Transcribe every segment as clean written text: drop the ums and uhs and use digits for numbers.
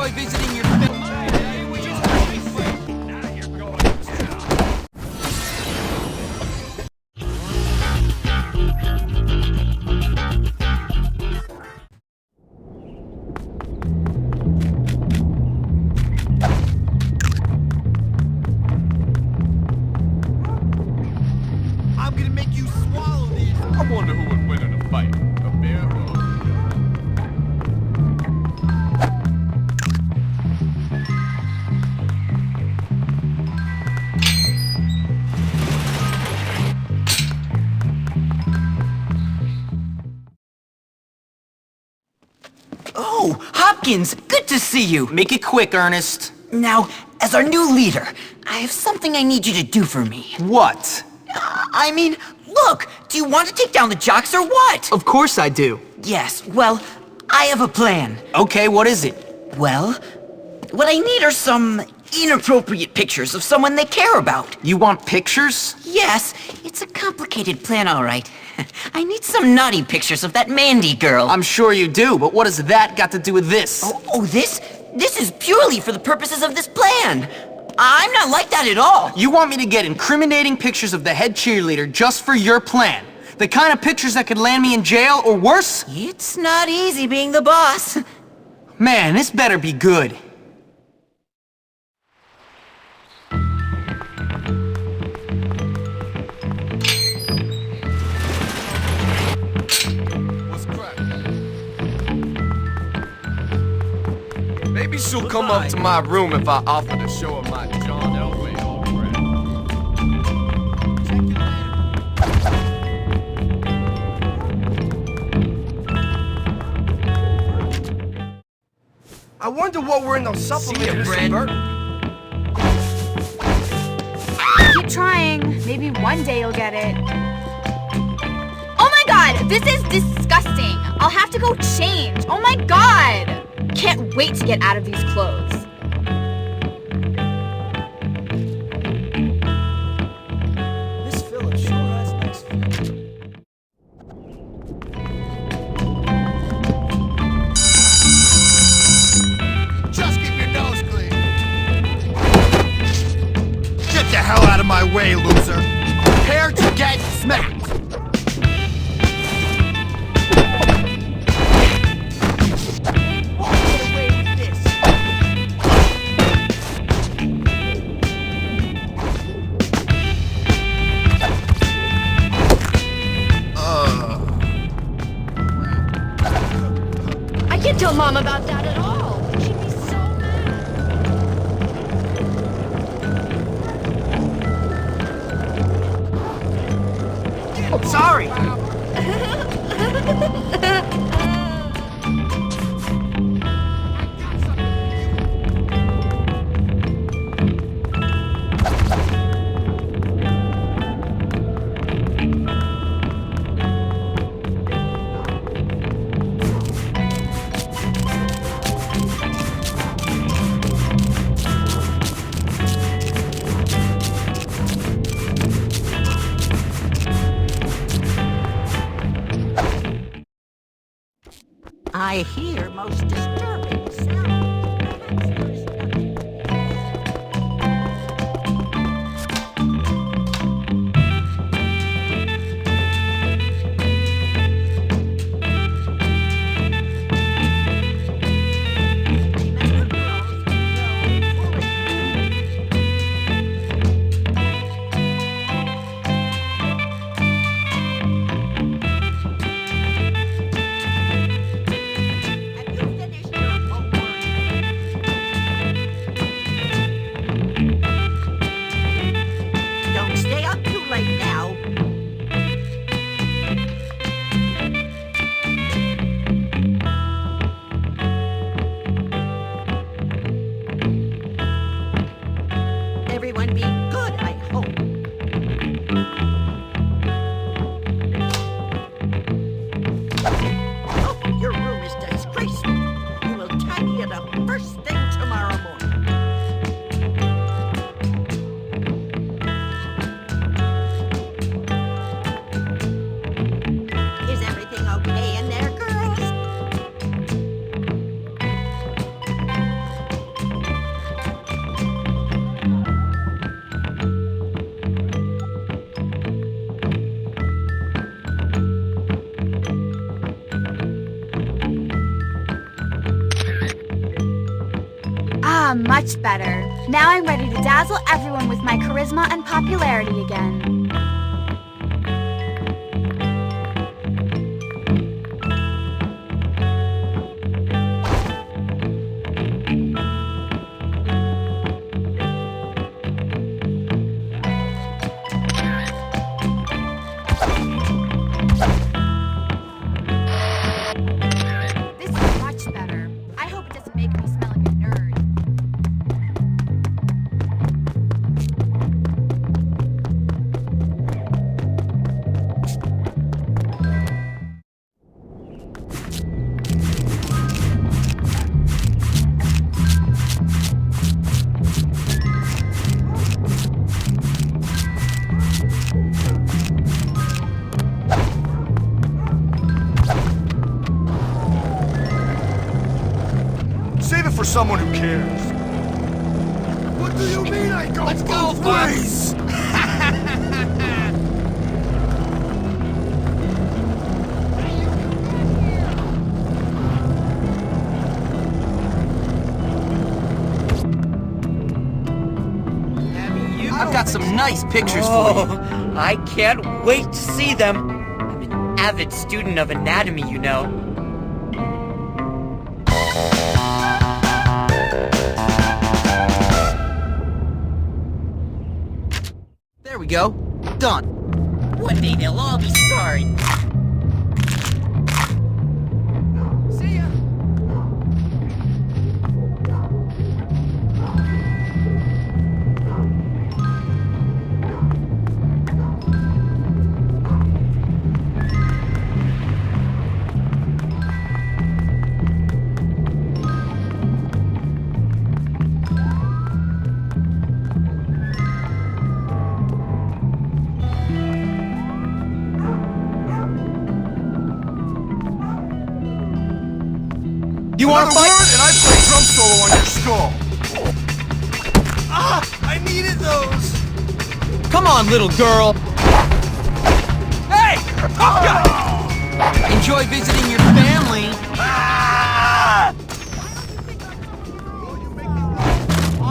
enjoy visiting your I'm gonna make you swallow these. I wonder who would win in a fight, a bear or a Oh, Hopkins, good to see you. Make it quick, Ernest. Now, as our new leader, I have something I need you to do for me. What? I mean, look, do you want to take down the jocks or what? Of course I do. Yes, well, I have a plan. Okay, what is it? Well, what I need are some inappropriate pictures of someone they care about. You want pictures? Yes, it's a complicated plan, all right. I need some naughty pictures of that Mandy girl. I'm sure you do, but what has that got to do with this? This is purely for the purposes of this plan. I'm not like that at all. You want me to get incriminating pictures of the head cheerleader just for your plan? The kind of pictures that could land me in jail or worse? It's not easy being the boss. Man, this better be good. What's crack? Maybe she'll come up to my room if I offer to show her my John Elway autograph. I wonder what we're in those supplements. See ya, Brad. Keep trying. Maybe one day you'll get it. Oh my god, this is disgusting. I'll have to go change. Oh my god. Can't wait to get out of these clothes. This fella sure has nice feet. Just keep your nose clean. Get the hell out of my way, loser. Prepare to get smacked. I can't tell Mom about that at all. She'd be so mad. Sorry. I hear most disturbing sound. Have you finished your much better. Now I'm ready to dazzle everyone with my charisma and popularity again. This is much better. I hope it doesn't make me smell like a nerd. Save it for someone who cares. What do you mean I go both ways? I've got some nice pictures for you. Oh, I can't wait to see them. I'm an avid student of anatomy, you know. There we go. Done. One day they'll all be sorry. See ya. You want to Another fight? word and I play drum solo on your skull. Ah! I needed those! Come on, little girl. Hey! Enjoy visiting your family.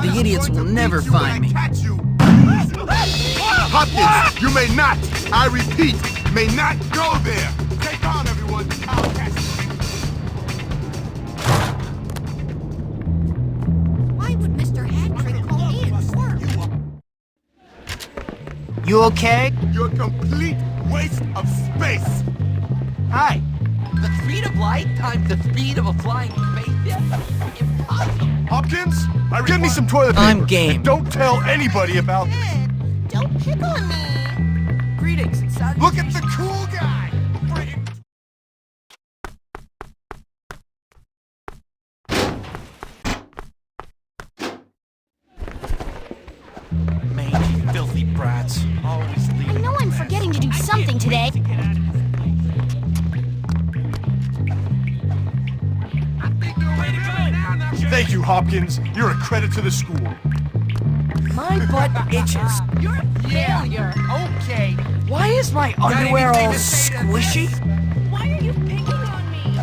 The idiots will never find me. Hopkins, you may not, I repeat, may not go there. Take on, everyone. I'll catch you. Why would Mr. Hattrick call me a work? You okay? You're a complete waste of space. Hi. The speed of light times the speed of a flying spaceship? Impossible. Hopkins, give me some toilet paper. I'm game. And don't tell anybody about this. Don't pick on me. Greetings and salutations. Look at the cool guy. Mangy, filthy brats. Always leave. I know I'm forgetting to do something today. Thank you, Hopkins. You're a credit to the school. My butt itches. You're a failure. Okay. Why is my underwear all squishy? Why are you picking on me?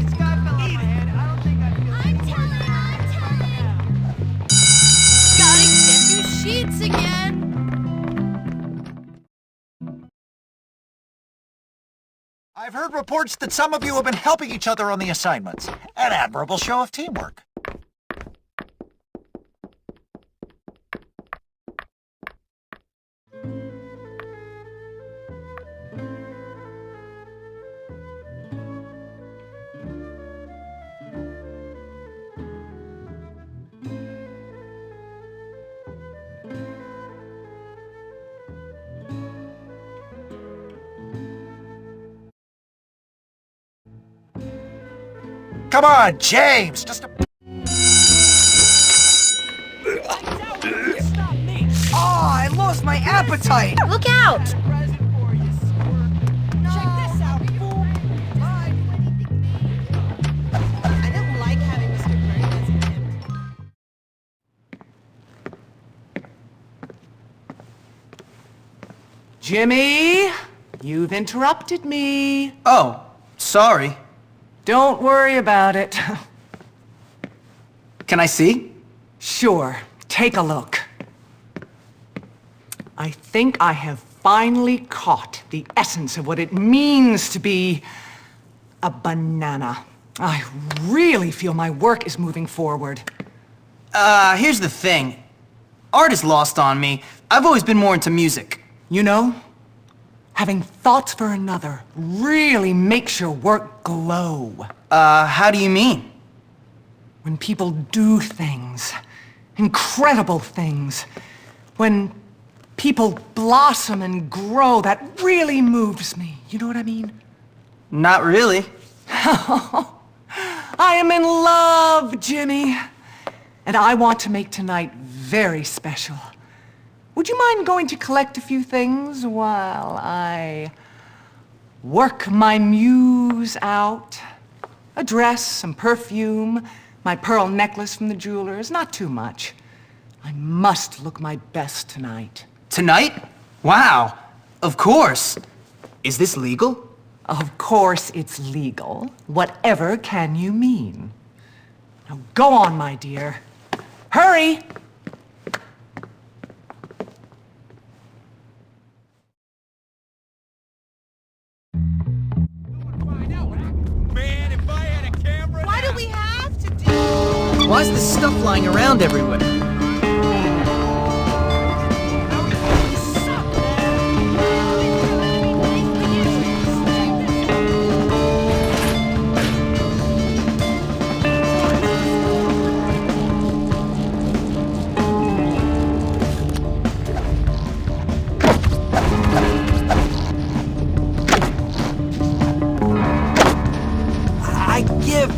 This guy fell on my head. I don't think I feel I'm telling you. Gotta get new sheets again. I've heard reports that some of you have been helping each other on the assignments. An admirable show of teamwork. Come on, James! Just a... Oh, I lost my appetite. Look out! Check this out, fool. I don't like having Mr. Burns as an imp. Jimmy, you've interrupted me. Oh, sorry. Don't worry about it. Can I see? Sure, take a look. I think I have finally caught the essence of what it means to be a banana. I really feel my work is moving forward. Here's the thing. Art is lost on me. I've always been more into music. You know, having thoughts for another really makes your work glow. How do you mean? When people do things, incredible things, when people blossom and grow, that really moves me. You know what I mean? Not really. I am in love, Jimmy. And I want to make tonight very special. Would you mind going to collect a few things while I work my muse out? A dress, some perfume, my pearl necklace from the jeweler's, not too much. I must look my best tonight. Tonight? Wow. Of course. Is this legal? Of course it's legal. Whatever can you mean? Now go on, my dear. Hurry! Man, if I had a camera... Why do we have to do? Why is this stuff lying around everywhere? I give.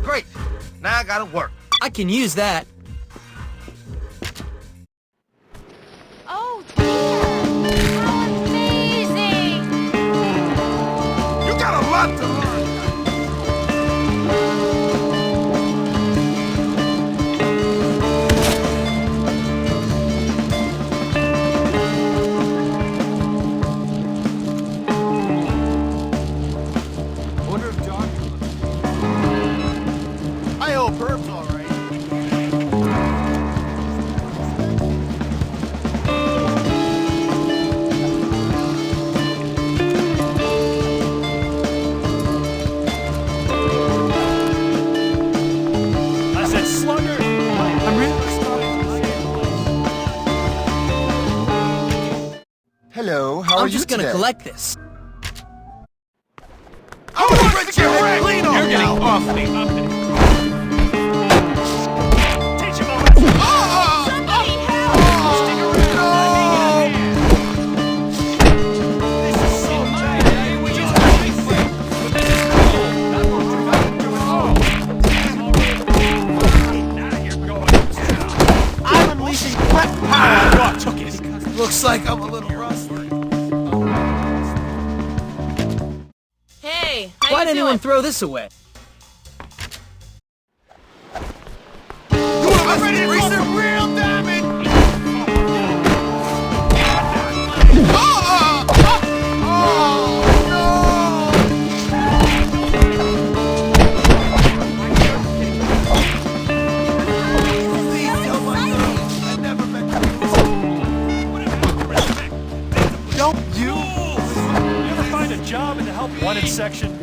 Great. Now I gotta work. I can use that. Oh dear! How amazing! You got a lot to learn. Wonder if John... I hope Herb's all right. I said slugger. I'm really Hello, how are I'm you just gonna today? collect this. I'm gonna rip your head clean off. You're getting awfully up in Teach him a lesson. Somebody help! Stick around. This is so bad. We just But this is cool. That's what we're about to do it all. Now you're going down. I'm unleashing threat power. Took it. Looks like I'm a little rusty. Hey, how Why'd you anyone doing? throw this away? I'm ready to do some real damage. Don't you? You ever find a job in the help wanted section?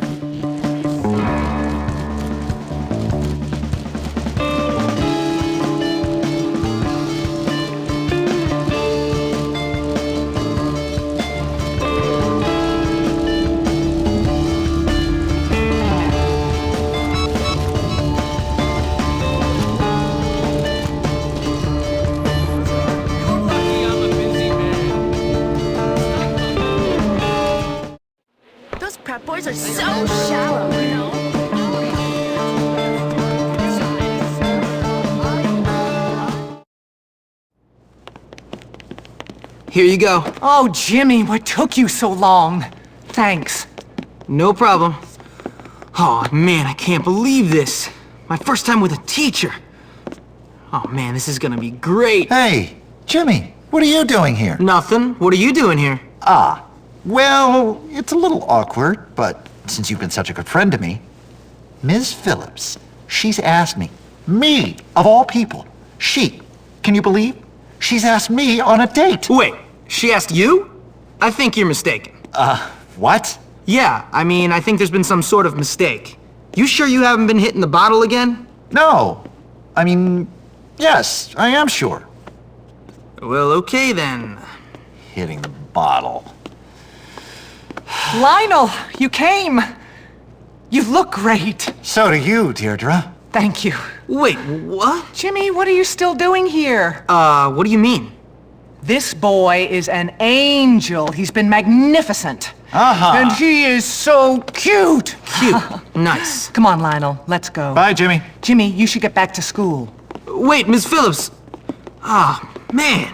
Those prep boys are so shallow, you know? Here you go. Oh, Jimmy, what took you so long? Thanks. No problem. Oh, man, I can't believe this. My first time with a teacher. Oh, man, this is gonna be great. Hey, Jimmy, what are you doing here? Nothing. What are you doing here? Ah, well, it's a little awkward, but since you've been such a good friend to me, Ms. Phillips, she's asked me, of all people, can you believe? She's asked me on a date. Wait, she asked you? I think you're mistaken. What? Yeah, I mean, I think there's been some sort of mistake. You sure you haven't been hitting the bottle again? No. I mean, yes, I am sure. Well, okay then. Hitting the bottle. Lionel, you came. You look great. So do you, Deirdre. Thank you. Wait, what? Jimmy, what are you still doing here? What do you mean? This boy is an angel. He's been magnificent. Uh-huh. And he is so cute. Cute. Nice. Come on, Lionel, let's go. Bye, Jimmy. Jimmy, you should get back to school. Wait, Miss Phillips. Ah, man.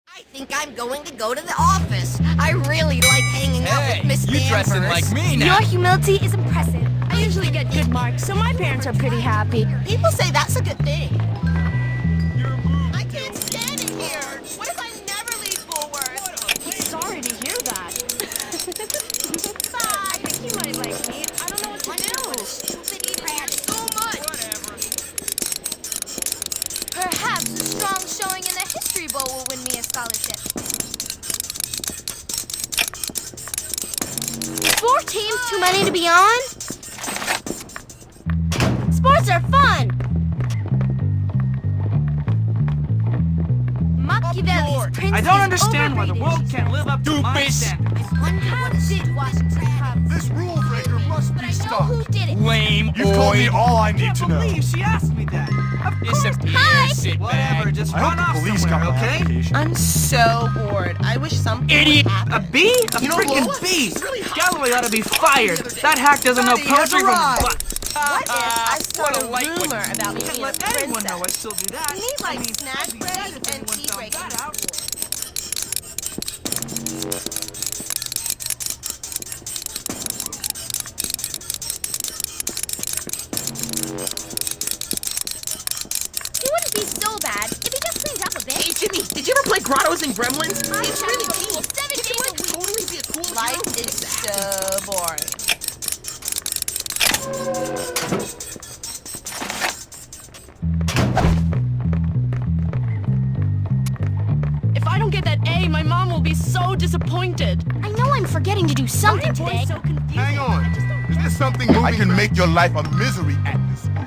I think I'm going to go to the office. I really like hanging out with Miss you dressing like me now. Your humility is impressive. I usually get good marks, so my parents are pretty happy. People say that's a good thing. I can't stand it here. What if I never leave Woolworth? Sorry to hear that. Bye. I think you might like me. I don't know what to do. Stupid idiot. So much. Perhaps a strong showing in the History Bowl will win me a scholarship. 4 teams, too many to be on? Sports are fun! Machiavelli's prince I don't is understand why the overrated. world can't live up to my standards. How did Washington have This rule breaker must but be I know stopped. who did it. Lame You've told me all I need to know. she asked me that. Of Disappear, Hi. sit Whatever, back. just I run hope off the police got somewhere, my okay? application. I'm so bored. I wish something Idiot. would happen. A bee? A freaking bee! Galloway ought to be fired. That hack doesn't know poetry from a butt. What if I start What a a lightweight. rumor about me being a Let anyone know I princess? still do that. You need like I mean, snack I'd be break dead if and anyone tea found break. that out. He wouldn't be so bad if he just cleaned up a bit. Hey Jimmy, did you ever play Grottos and Gremlins? It's really cool. cool. 7 Did days you a like week. totally be a cool Life is so boring. If I don't get that A, my mom will be so disappointed. I know I'm forgetting to do something today. Hang on. Is there something moving? I can make your life a misery at this school.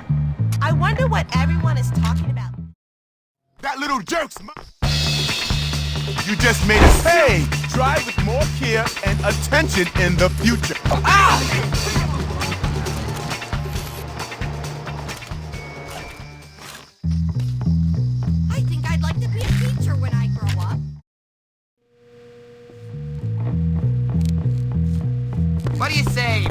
I wonder what everyone is talking about. That little jerk's You just made us hey! Drive with more care and attention in the future. I think I'd like to be a teacher when I grow up. What do you say,